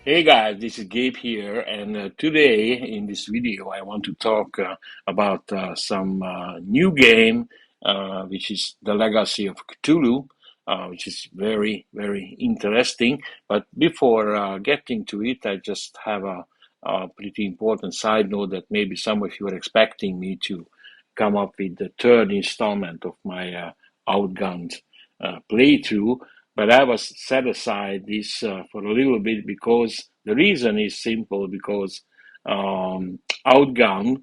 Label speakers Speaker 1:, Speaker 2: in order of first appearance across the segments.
Speaker 1: Hey guys, this is Gabe here, and today in this video I want to talk about some new game, which is the Legacy of Cthulhu, which is very interesting. But before getting to it, I just have a pretty important side note that maybe some of you are expecting me to come up with the third installment of my Outgunned playthrough. But I was set aside this for a little bit because the reason is simple because Outgun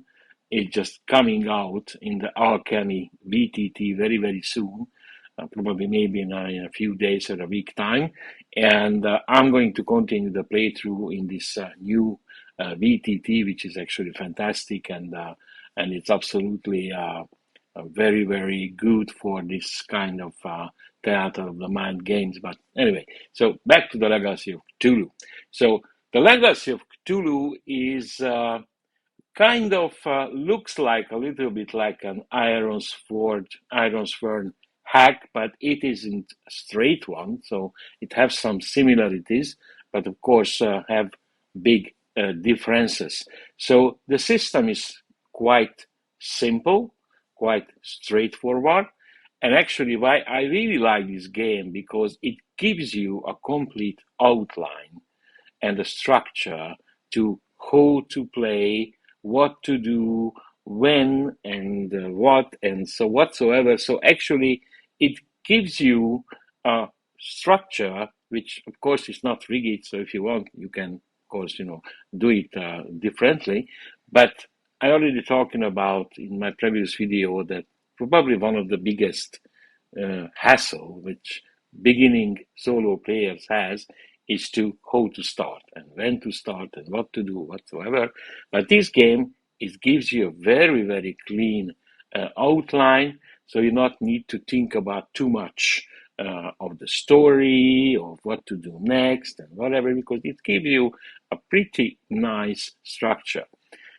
Speaker 1: is just coming out in the Alchemy VTT very soon, probably maybe in a few days or a week time, and I'm going to continue the playthrough in this new VTT, which is actually fantastic and it's absolutely very good for this kind of theater of the mind games. But anyway, so back to the Legacy of Cthulhu. So the Legacy of Cthulhu is kind of looks like a little bit like an Iron Sword hack, but it isn't a straight one. So it has some similarities, but of course have big differences. So the system is quite simple, quite straightforward. And actually, why I really like this game because it gives you a complete outline and a structure to how to play, what to do, when, and what, and so whatsoever. So actually, it gives you a structure, which of course is not rigid. So if you want, you can, of course, do it differently. But I already talking about in my previous video that probably one of the biggest hassle which beginning solo players has is to how to start and when to start and what to do whatsoever. But this game it gives you a very clean outline, so you not need to think about too much of the story of what to do next and whatever, because it gives you a pretty nice structure.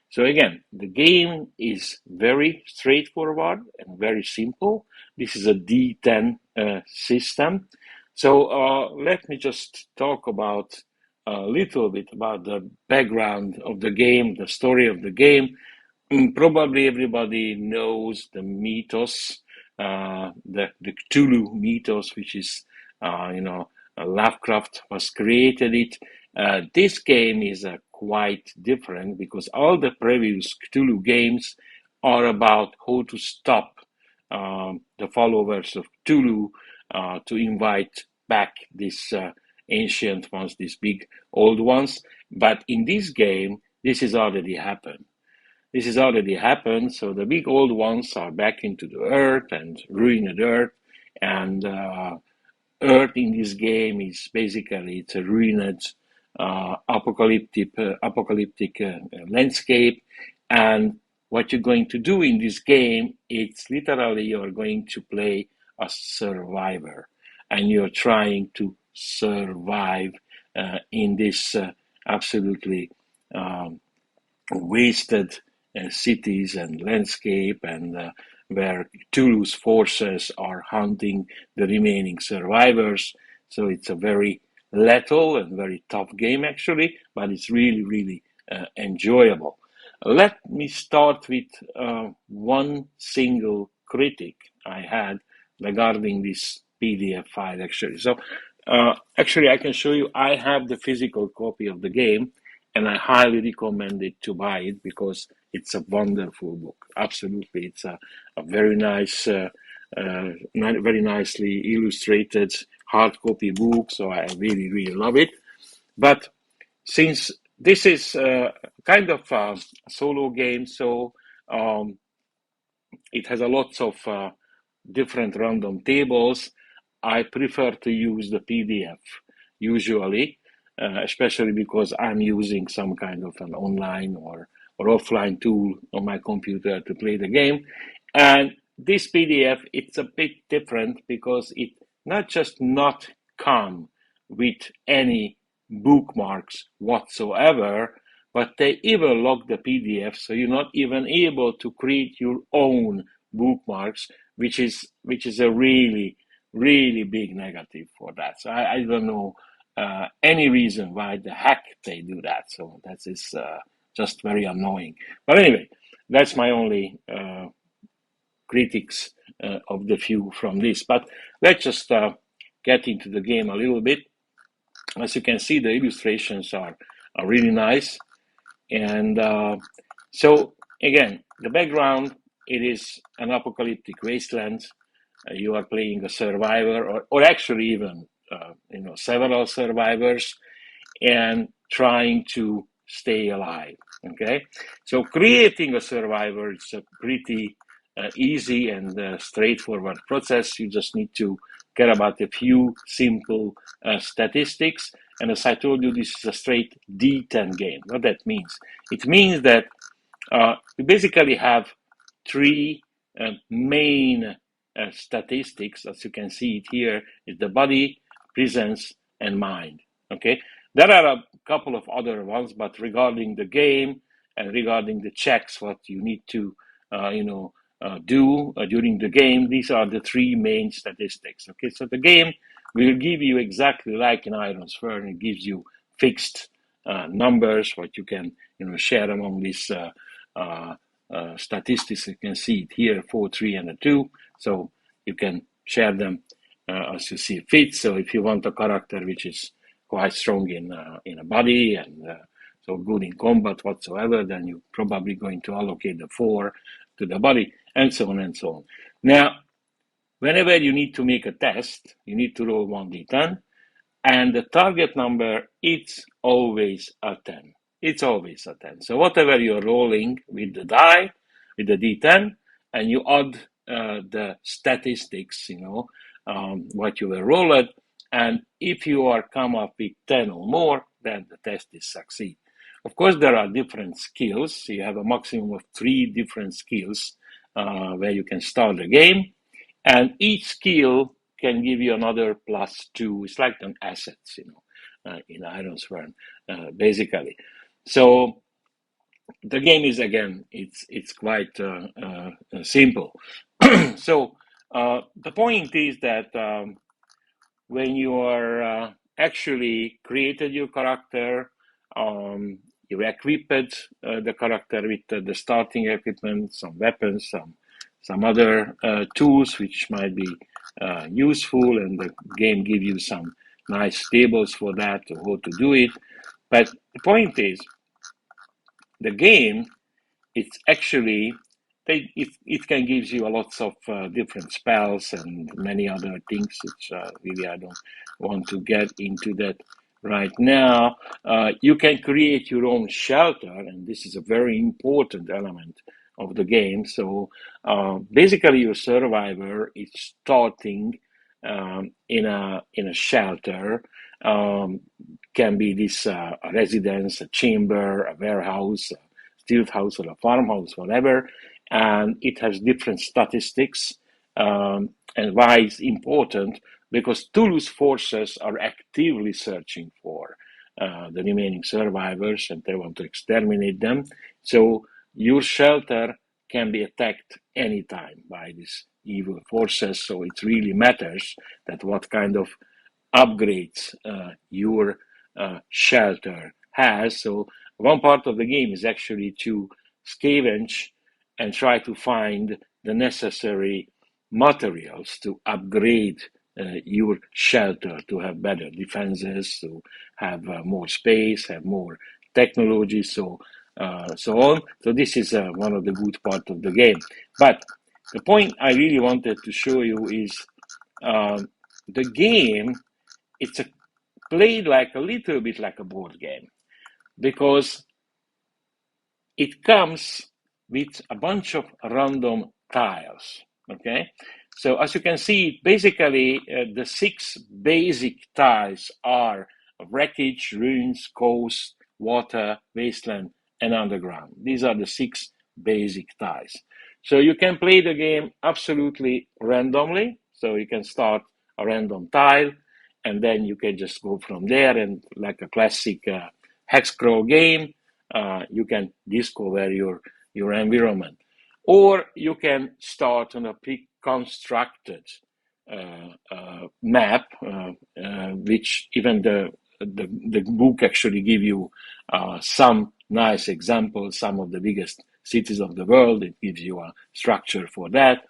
Speaker 1: So again, the game is very straightforward and very simple. This is a D10 system. So let me just talk about a little bit about the background of the game, the story of the game. Probably everybody knows the mythos, the Cthulhu mythos, which is, Lovecraft was created it. This game is quite different because all the previous Cthulhu games are about how to stop the followers of Cthulhu to invite back these ancient ones, these big old ones. But in this game, this has already happened. This has already happened, so the big old ones are back into the earth and ruined earth. And earth in this game is basically it's a ruined apocalyptic landscape. And what you're going to do in this game, it's literally you're going to play a survivor, and you're trying to survive in this absolutely wasted cities and landscape, and where Cthulhu's forces are hunting the remaining survivors. So it's a very lethal and very tough game, actually, but it's really enjoyable. Let me start with one single critic I had regarding this PDF file, actually. So, actually, I can show you, I have the physical copy of the game, and I highly recommend it to buy it because it's a wonderful book. Absolutely, it's a very nice, very nicely illustrated hard copy book. So I really love it. But since this is kind of a solo game, so um, it has a lots of different random tables. I prefer to use the PDF usually, especially because I'm using some kind of an online or offline tool on my computer to play the game. And this PDF, it's a bit different because it not just not come with any bookmarks whatsoever, but they even lock the PDF, so you're not even able to create your own bookmarks, which is a really big negative for that. So I don't know any reason why the heck they do that. So that is just very annoying. But anyway, that's my only critics of the view from this. But let's just get into the game a little bit. As you can see, the illustrations are really nice. And so again, the background, it is an apocalyptic wasteland. You are playing a survivor, or actually even several survivors, and trying to stay alive. Okay, so creating a survivor is a pretty easy and straightforward process. You just need to care about a few simple statistics. And as I told you, this is a straight D10 game. What that means? It means that you basically have three main statistics, as you can see it here, is the body, presence, and mind. Okay, there are a couple of other ones, but regarding the game and regarding the checks, what you need to, do during the game, these are the three main statistics. Okay, so the game will give you exactly like in Iron's Fern. It gives you fixed numbers, what you can, share among these statistics. You can see it here, 4, 3, and a 2. So you can share them as you see fit. So if you want a character which is quite strong in a body and so good in combat whatsoever, then you're probably going to allocate the 4 to the body, and so on and so on. Now, whenever you need to make a test, you need to roll 1d10, and the target number, it's always a 10. It's always a 10. So whatever you're rolling with the die, with the d10, and you add the statistics, what you were rolled, and if you are come up with 10 or more, then the test is succeed. Of course, there are different skills. You have a maximum of 3 different skills where you can start the game, and each skill can give you another +2. It's like an assets, in Iron's Fern, basically. So the game is, again, it's quite simple. So the point is that when you are actually created your character, you equipped the character with the starting equipment, some weapons, some other tools which might be useful, and the game give you some nice tables for that, how to do it. But the point is, the game, it's actually, it can give you a lots of different spells and many other things, which really I don't want to get into that right now. You can create your own shelter, and this is a very important element of the game. So basically, your survivor is starting in a shelter. Can be this a residence, a chamber, a warehouse, a stilt house, or a farmhouse, whatever. And it has different statistics. And why it's important? Because Cthulhu's forces are actively searching for the remaining survivors, and they want to exterminate them. So your shelter can be attacked anytime by these evil forces. So it really matters that what kind of upgrades your shelter has. So one part of the game is actually to scavenge and try to find the necessary materials to upgrade your shelter, to have better defenses, to have more space, have more technology, so on. So this is one of the good part of the game. But the point I really wanted to show you is the game. It's played like a little bit like a board game, because it comes with a bunch of random tiles. Okay, so as you can see, basically the 6 basic tiles are wreckage, ruins, coast, water, wasteland, and underground. These are the 6 basic tiles. So you can play the game absolutely randomly. So you can start a random tile, and then you can just go from there, and like a classic hex crawl game, you can discover your environment. Or you can start on a pre-constructed map, which even the the book actually give you some nice examples, some of the biggest cities of the world. It gives you a structure for that.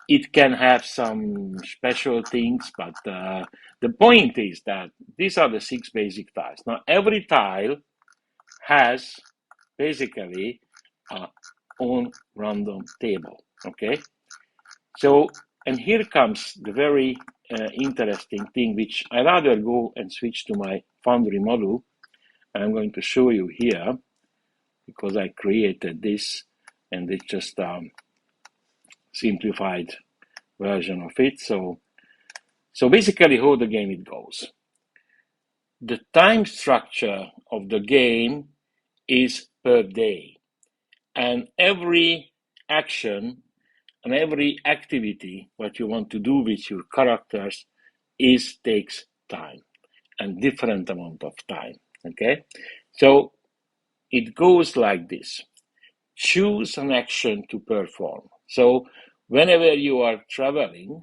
Speaker 1: It can have some special things, but the point is that these are the 6 basic tiles. Now, every tile has basically a own random table, okay? So, and here comes the very interesting thing, which I rather go and switch to my Foundry module. I'm going to show you here, because I created this, and it's just simplified version of it. So basically how the game it goes. The time structure of the game is per day, and every action and every activity what you want to do with your characters takes time, and different amount of time. Okay, so it goes like this. Choose an action to perform. So whenever you are traveling,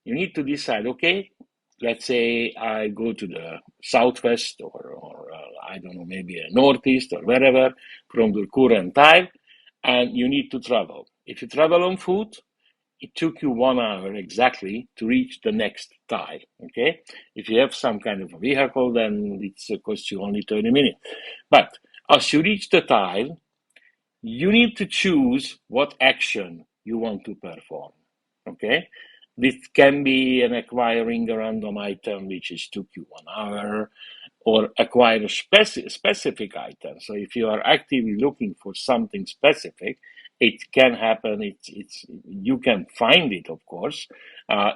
Speaker 1: you need to decide, okay, let's say I go to the southwest or I don't know, maybe a northeast or wherever from the current tile, and you need to travel. If you travel on foot, it took you 1 hour exactly to reach the next tile, okay? If you have some kind of a vehicle, then it costs you only 30 minutes. But as you reach the tile, you need to choose what action you want to perform, okay? This can be an acquiring a random item, which is took you 1 hour, or acquire a specific item. So if you are actively looking for something specific, it can happen. You can find it, of course,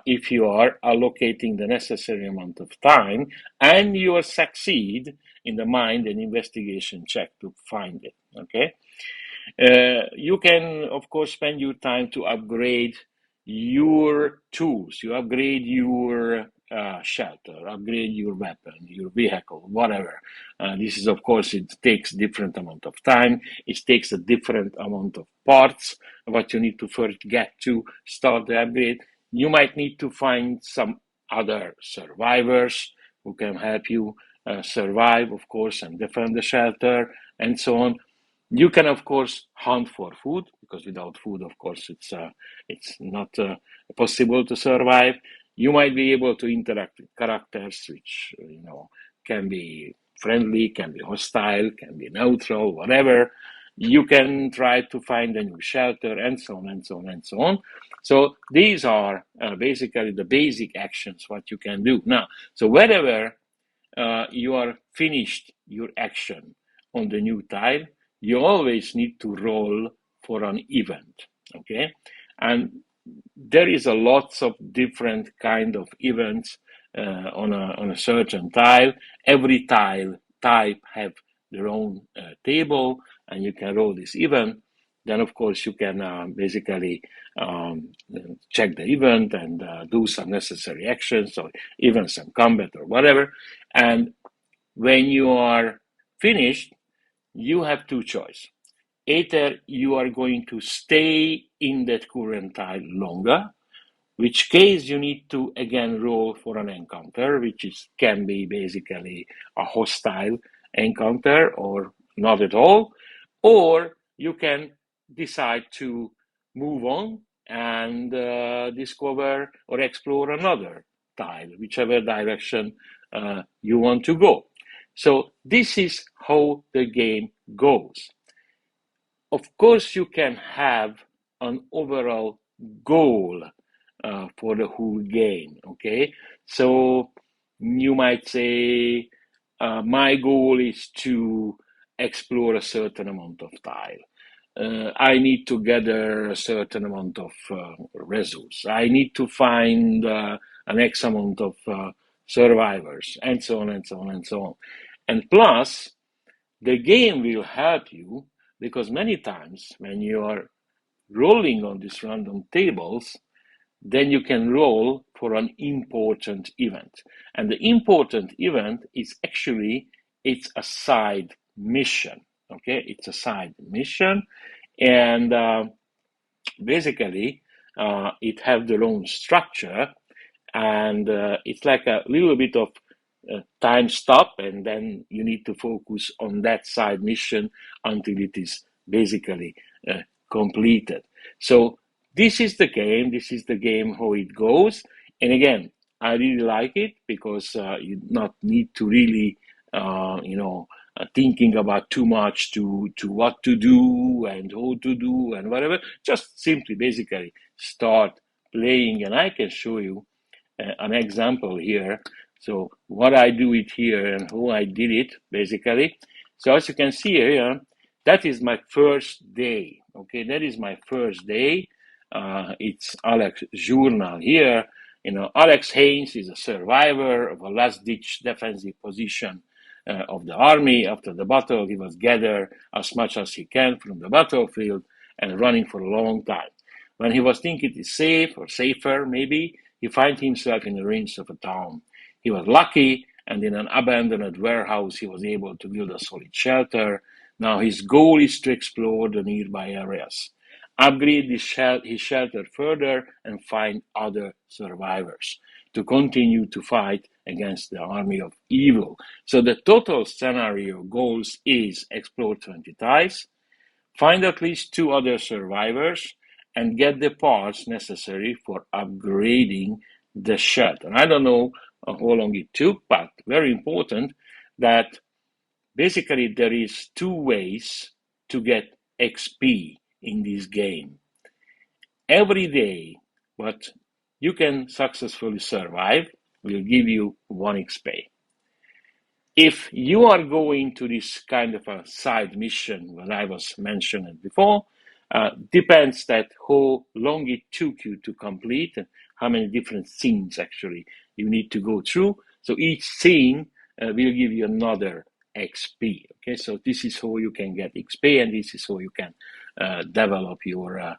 Speaker 1: if you are allocating the necessary amount of time and you will succeed in the mind and investigation check to find it. Okay. You can, of course, spend your time to upgrade your tools. You upgrade your shelter, upgrade your weapon, your vehicle, whatever. This is, of course, it takes different amount of time. It takes a different amount of parts. What you need to first get to start the upgrade. You might need to find some other survivors who can help you survive, of course, and defend the shelter, and so on. You can, of course, hunt for food, because without food, of course, it's not possible to survive. You might be able to interact with characters, which can be friendly, can be hostile, can be neutral, whatever. You can try to find a new shelter, and so on, and so on, and so on. So these are basically the basic actions what you can do. Now, so whenever you are finished your action on the new tile, you always need to roll for an event, okay? And there is a lots of different kind of events on a certain tile. Every tile type have their own table, and you can roll this event. Then, of course, you can basically check the event and do some necessary actions, or even some combat or whatever. And when you are finished, you have two choices. Either you are going to stay in that current tile longer, which case you need to again roll for an encounter, which can be basically a hostile encounter or not at all, or you can decide to move on and discover or explore another tile, whichever direction you want to go. So this is how the game goes. Of course, you can have an overall goal for the whole game, okay? So you might say, my goal is to explore a certain amount of tile. I need to gather a certain amount of resources. I need to find an X amount of survivors, and so on, and so on, and so on. And plus, the game will help you, because many times when you are rolling on these random tables, then you can roll for an important event. And the important event is actually, it's a side mission, okay? It's a side mission, and basically it have their own structure, and it's like a little bit of time stop, and then you need to focus on that side mission until it is basically completed. So this is the game. This is the game how it goes. And again, I really like it because you not need to really, thinking about too much to what to do and how to do and whatever. Just simply, basically, start playing, and I can show you an example here. So what I do it here and how I did it, basically. So as you can see here, that is my first day. Okay, that is my first day. It's Alex journal here. Alex Haynes is a survivor of a last-ditch defensive position of the army. After the battle, he was gathered as much as he can from the battlefield and running for a long time. When he was thinking it is safe or safer, maybe, he finds himself in the ruins of a town. He was lucky, and in an abandoned warehouse, he was able to build a solid shelter. Now his goal is to explore the nearby areas, upgrade his shelter further, and find other survivors to continue to fight against the army of evil. So the total scenario goals is explore 20 tiles, find at least 2 other survivors, and get the parts necessary for upgrading the shelter. I don't know how long it took, but very important that basically there is 2 ways to get XP in this game. Every day, what you can successfully survive will give you 1 XP. If you are going to this kind of a side mission, what I was mentioning before, depends that how long it took you to complete and how many different scenes actually you need to go through. So each scene will give you another XP. Okay, so this is how you can get XP, and this is how you can develop your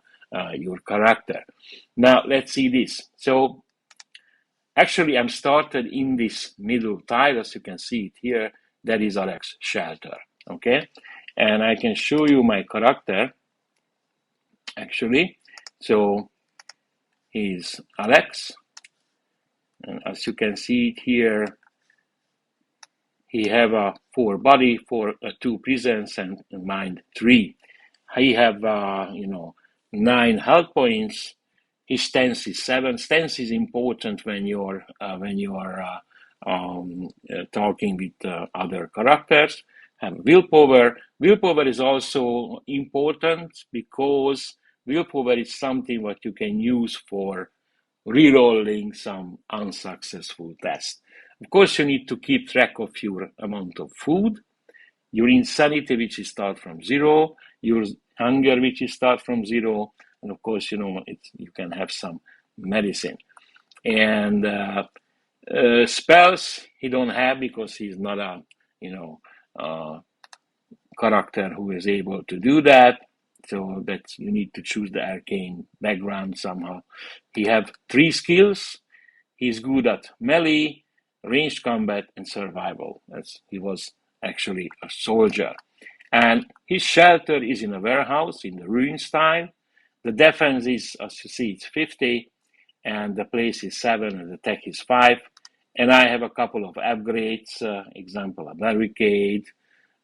Speaker 1: character. Now let's see this. So actually, I'm started in this middle tile, as you can see it here. That is Alex shelter. Okay, and I can show you my character. Actually, so he's Alex, and as you can see it here, he have a 4 body, 2 prisons, and mind 3. He have 9 health points. His stance is 7. Stance is important when you're talking with other characters. Have willpower. Willpower is also important because willpower is something what you can use for re-rolling some unsuccessful tests. Of course, you need to keep track of your amount of food, your insanity, which is start from 0, your hunger, which is start from 0, and of course, you can have some medicine. And spells he don't have because he's not a character who is able to do that. So that you need to choose the arcane background somehow. He have 3 skills. He's good at melee, ranged combat, and survival. He was actually a soldier. And his shelter is in a warehouse in the ruin style. The defense is, as you see, it's 50, and the place is 7, and the tech is 5. And I have a couple of upgrades, example, a barricade,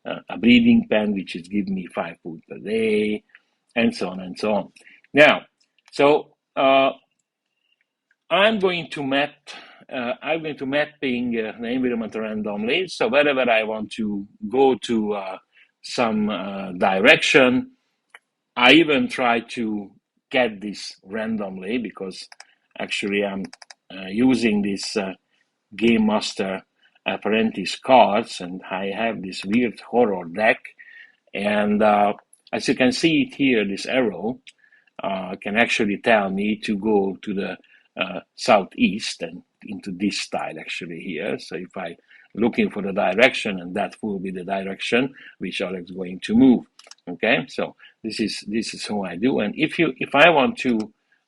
Speaker 1: a breathing pen, which is giving me 5 food per day, and so on and so on. Now, so I'm going to mapping the environment randomly. So wherever I want to go to some direction, I even try to get this randomly because actually I'm using this Game Master Apprentice cards, and I have this weird horror deck. And as you can see it here, this arrow can actually tell me to go to the southeast and into this style actually here. So if I looking for the direction, and that will be the direction which Alex is going to move. Okay, so this is how I do. And if I want to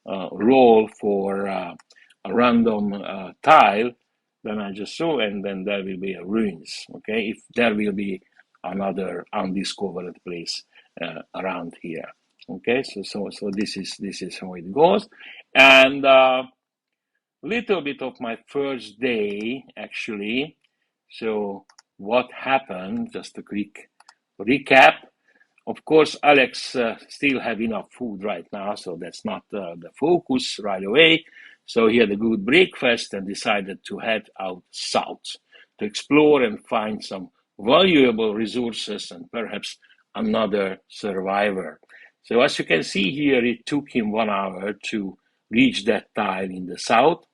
Speaker 1: roll for a random tile, then I just show, and then there will be a ruins. Okay, if there will be another undiscovered place around here. Okay, so this is how it goes, and little bit of my first day actually. So what happened? Just a quick recap. Of course, Alex still have enough food right now, so that's not the focus right away. So he had a good breakfast and decided to head out south to explore and find some valuable resources and perhaps another survivor. So as you can see here, it took him 1 hour to reach that tile in the south.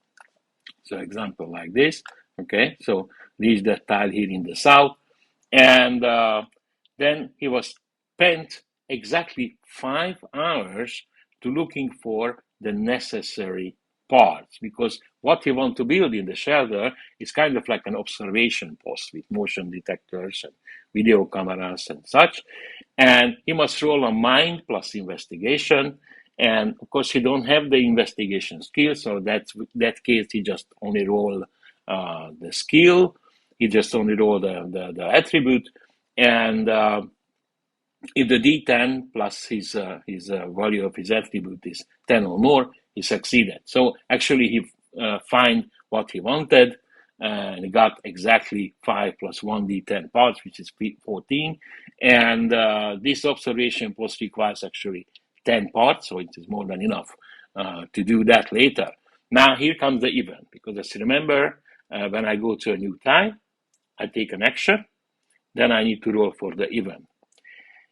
Speaker 1: So example like this, okay? So reach that tile here in the south. And then he was spent exactly 5 hours to looking for the necessary parts, because what he want to build in the shelter is kind of like an observation post with motion detectors and video cameras and such. And he must roll a mind plus investigation. And of course, he don't have the investigation skill, so that case he just only roll the skill. He just only roll the attribute, and if the D10 plus his value of his attribute is 10 or more, he succeeded. So actually, he find what he wanted, and he got exactly 5 plus 1 D10 parts, which is 14. And this observation post requires actually 10 parts, so it is more than enough to do that later. Now, here comes the event, because as you remember, when I go to a new time, I take an action, then I need to roll for the event.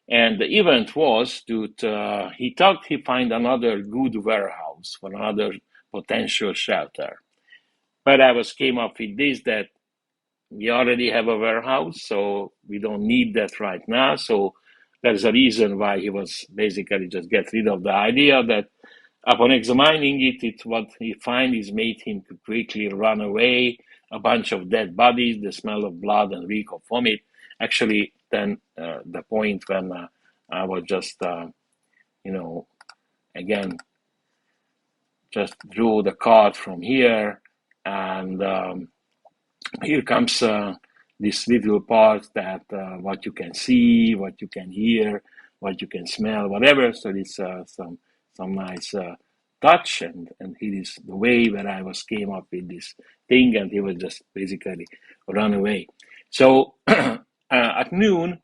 Speaker 1: And the event was that he thought he find another good warehouse for another potential shelter. But I came up with this, that we already have a warehouse, so we don't need that right now. So there's a reason why he was basically just get rid of the idea that upon examining it what he find is made him to quickly run away, a bunch of dead bodies, the smell of blood and reek of vomit. Actually, then the point when I was just, again, just drew the card from here, and here comes this little part that what you can see, what you can hear, what you can smell, whatever. So it's some nice touch, and here is the way where I came up with this thing, and he was just basically run away. So at noon,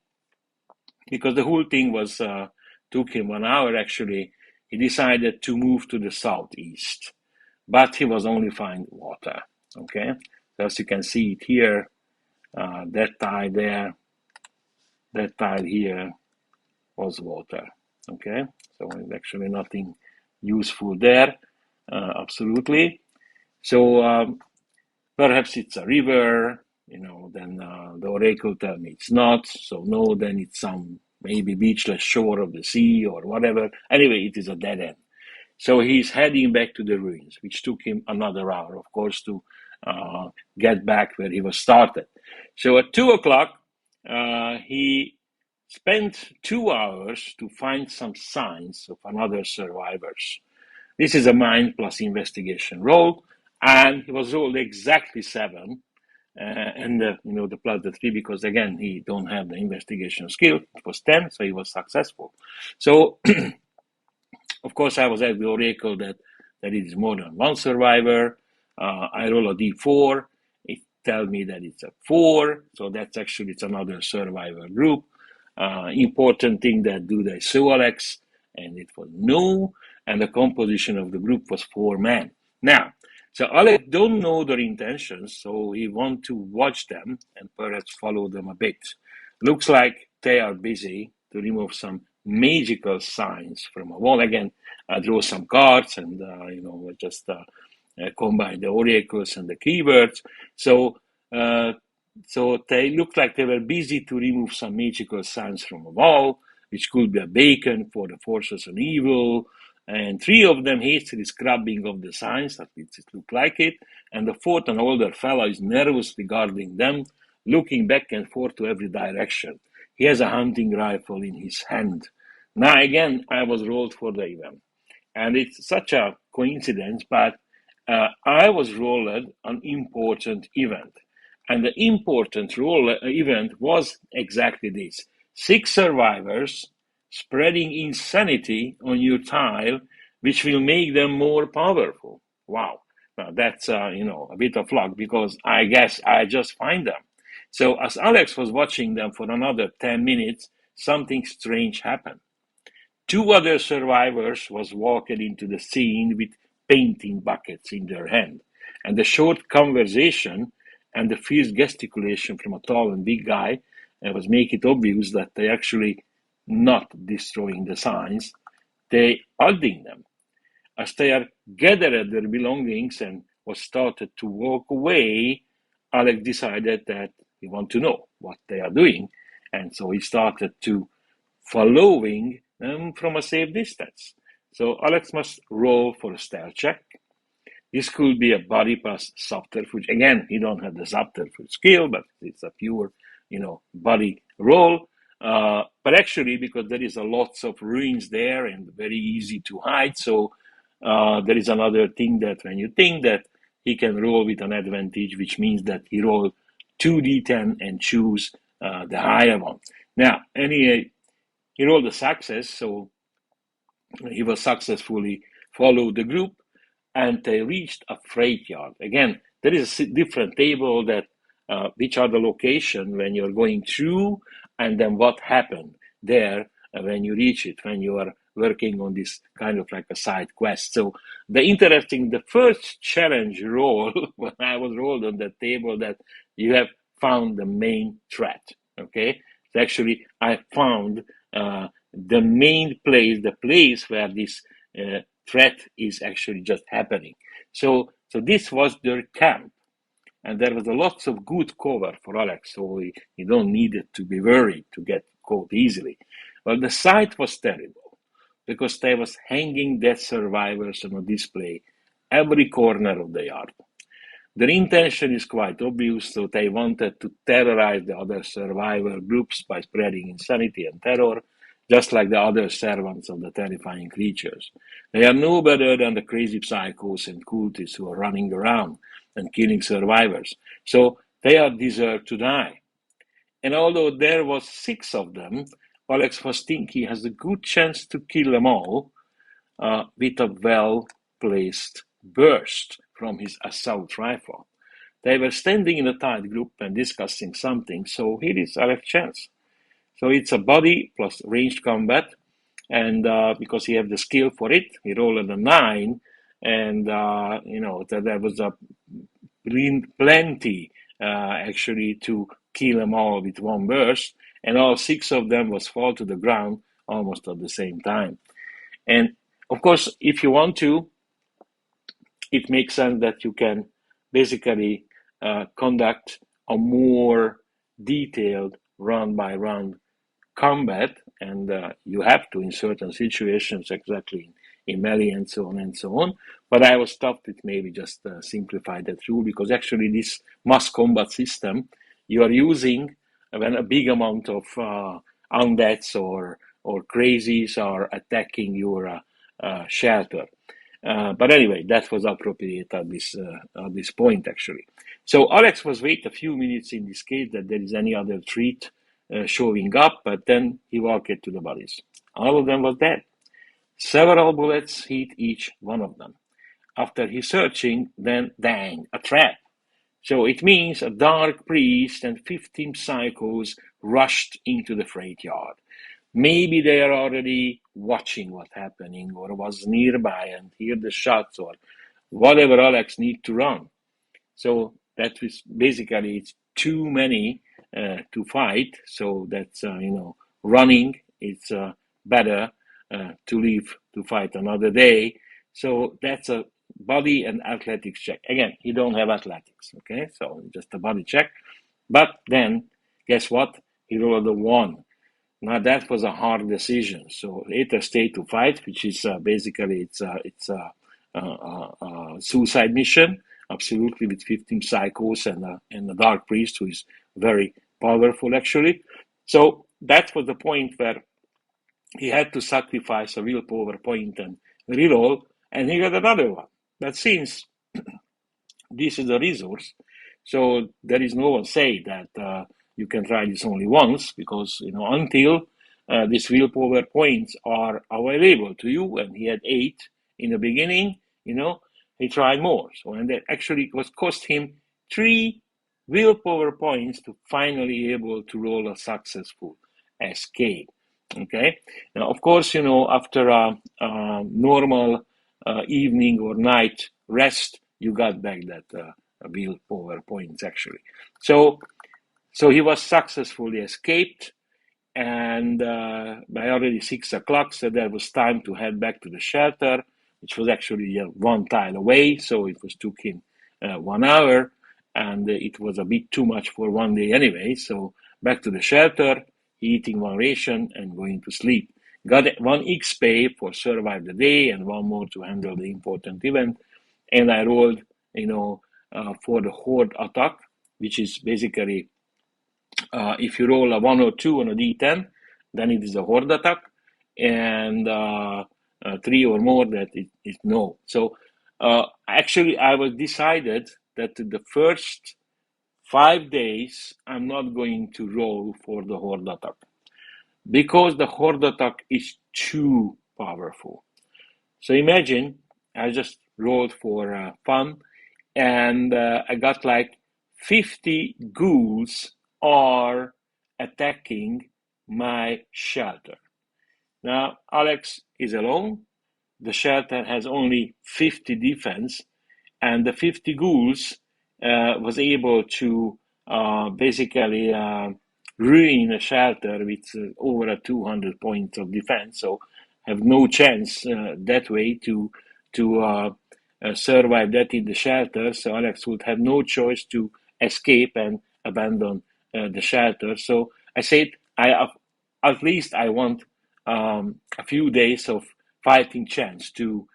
Speaker 1: because the whole thing was took him 1 hour actually, he decided to move to the southeast, but he was only find water. Okay, so as you can see it here, that tile there, that tile here was water. Okay, so it's actually nothing useful there, absolutely. So perhaps it's a river, then the oracle tell me it's not, so no, then it's some maybe beachless shore of the sea or whatever. Anyway, it is a dead end. So he's heading back to the ruins, which took him another hour, of course, to get back where he was started. So at 2 o'clock, he spent 2 hours to find some signs of another survivors. This is a mind plus investigation roll, and he was rolled exactly 7, and the plus the 3, because again he don't have the investigation skill. It was 10, so he was successful. So of course I was at the oracle that it is more than one survivor. I roll a d4. It tells me that it's a 4, so that's actually it's another survivor group. Important thing that do they show Alex, and it was no, and the composition of the group was 4 men. Now, so Alex don't know their intentions, so he want to watch them and perhaps follow them a bit. Looks like they are busy to remove some magical signs from a wall. Again, I draw some cards and just combine the oracles and the keywords. So they looked like they were busy to remove some magical signs from a wall, which could be a beacon for the forces of evil. And 3 of them hastily scrubbing of the signs, at least it looked like it. And the 4th, an older fellow, is nervously guarding them, looking back and forth to every direction. He has a hunting rifle in his hand. Now, again, I was rolled for the event. And it's such a coincidence, but I was rolled an important event. And the important event was exactly this: 6 survivors spreading insanity on your tile, which will make them more powerful. Wow. Now that's, a bit of luck, because I guess I just find them. So as Alex was watching them for another 10 minutes, something strange happened. Two other survivors was walking into the scene with painting buckets in their hand, and the short conversation and the fierce gesticulation from a tall and big guy was make it obvious that they actually not destroying the signs, they adding them. As they are gathered their belongings and was started to walk away, Alex decided that he want to know what they are doing, and so he started to following them from a safe distance. So Alex must roll for a stealth check. This could be a body plus subterfuge. Again, he don't have the subterfuge skill, but it's a pure, body roll. But actually, because there is a lots of ruins there and very easy to hide, so there is another thing that when you think that he can roll with an advantage, which means that he roll 2d10 and choose the higher one. Now, anyway, he rolled a success, so he was successfully followed the group, and they reached a freight yard. Again, there is a different table that which are the location when you're going through, and then what happened there when you reach it, when you are working on this kind of like a side quest. So the first challenge roll when I was rolled on the table, that you have found the main threat. Okay, so actually I found the main place, the place where this threat is actually just happening. So this was their camp, and there was a lots of good cover for Alex, so he don't need it to be worried to get caught easily. Well, the sight was terrible because there was hanging dead survivors on a display every corner of the yard. Their intention is quite obvious, so they wanted to terrorize the other survivor groups by spreading insanity and terror, just like the other servants of the terrifying creatures. They are no better than the crazy psychos and cultists who are running around and killing survivors, so they are deserved to die. And although there was 6 of them, Alex was thinking he has a good chance to kill them all with a well-placed burst from his assault rifle. They were standing in a tight group and discussing something, so here is Alex's chance. So it's a body plus ranged combat, and because he had the skill for it, he rolled a 9, and there was a plenty actually to kill them all with one burst, and all 6 of them was fall to the ground almost at the same time. And of course, if you want to, it makes sense that you can basically conduct a more detailed round-by-round combat, and you have to in certain situations, exactly in melee and so on and so on. But I was stopped with maybe just simplify that rule, because actually this mass combat system you are using when a big amount of undeads or crazies are attacking your shelter. But anyway, that was appropriate at this point, actually. So Alex was wait a few minutes in this case that there is any other threat showing up, but then he walked to the bodies. All of them was dead. Several bullets hit each one of them. After he searching, then dang, a trap. So it means a dark priest and 15 psychos rushed into the freight yard. Maybe they are already watching what's happening or was nearby and hear the shots or whatever Alex need to run. So that was basically it's too many to fight. So that's running. It's better to leave to fight another day. So that's a body and athletics check. Again, you don't have athletics, okay? So just a body check. But then, guess what? He rolled a 1. Now that was a hard decision. So either stay to fight, which is basically it's a suicide mission, absolutely, with 15 psychos and a dark priest who is very powerful actually. So that was the point where he had to sacrifice a willpower point and reroll, and he got another one. But since this is a resource, so there is no one say that you can try this only once, because until these willpower points are available to you, and he had 8 in the beginning, he tried more. So and that actually was cost him 3 willpower points to finally able to roll a successful escape. Okay. Now, of course, after a normal evening or night rest, you got back that willpower points actually. So he was successfully escaped, and by already 6 o'clock, so there was time to head back to the shelter, which was actually one tile away. So it was took him 1 hour, and it was a bit too much for one day anyway. So back to the shelter, eating one ration and going to sleep. Got one XP for survive the day and one more to handle the important event. And I rolled, for the horde attack, which is basically if you roll a 1 or 2 on a d10, then it is a horde attack, and 3 or more, that it is no. So actually, I was decided that the first 5 days I'm not going to roll for the horde attack because the horde attack is too powerful. So imagine I just rolled for fun, and I got like 50 ghouls are attacking my shelter. Now, Alex is alone. The shelter has only 50 defense, and the 50 ghouls was able to basically ruin a shelter with over 200 points of defense. So have no chance that way to survive that in the shelter. So Alex would have no choice to escape and abandon the shelter. So I said, at least I want a few days of fighting chance to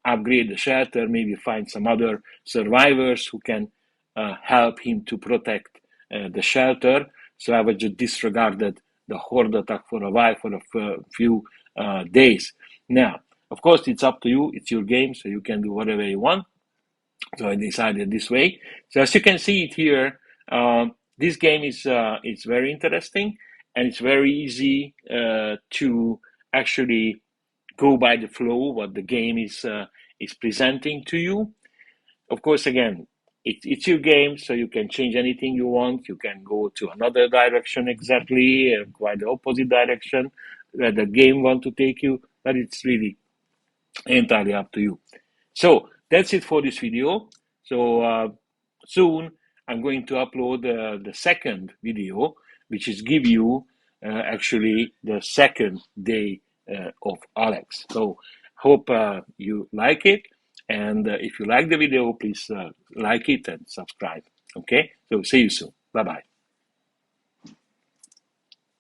Speaker 1: upgrade the shelter, maybe find some other survivors who can help him to protect the shelter. So I was just disregarded the horde attack for a while, for a few days. Now, of course, it's up to you. It's your game, so you can do whatever you want. So I decided this way. So as you can see it here, this game is it's very interesting, and it's very easy to actually go by the flow what the game is presenting to you. Of course, again, it's your game, so you can change anything you want. You can go to another direction exactly, quite the opposite direction where the game want to take you, but it's really entirely up to you. So that's it for this video. So soon I'm going to upload the second video, which is give you actually the second day of Alex. So hope you like it, and if you like the video, please like it and subscribe. Okay, so see you soon. Bye bye.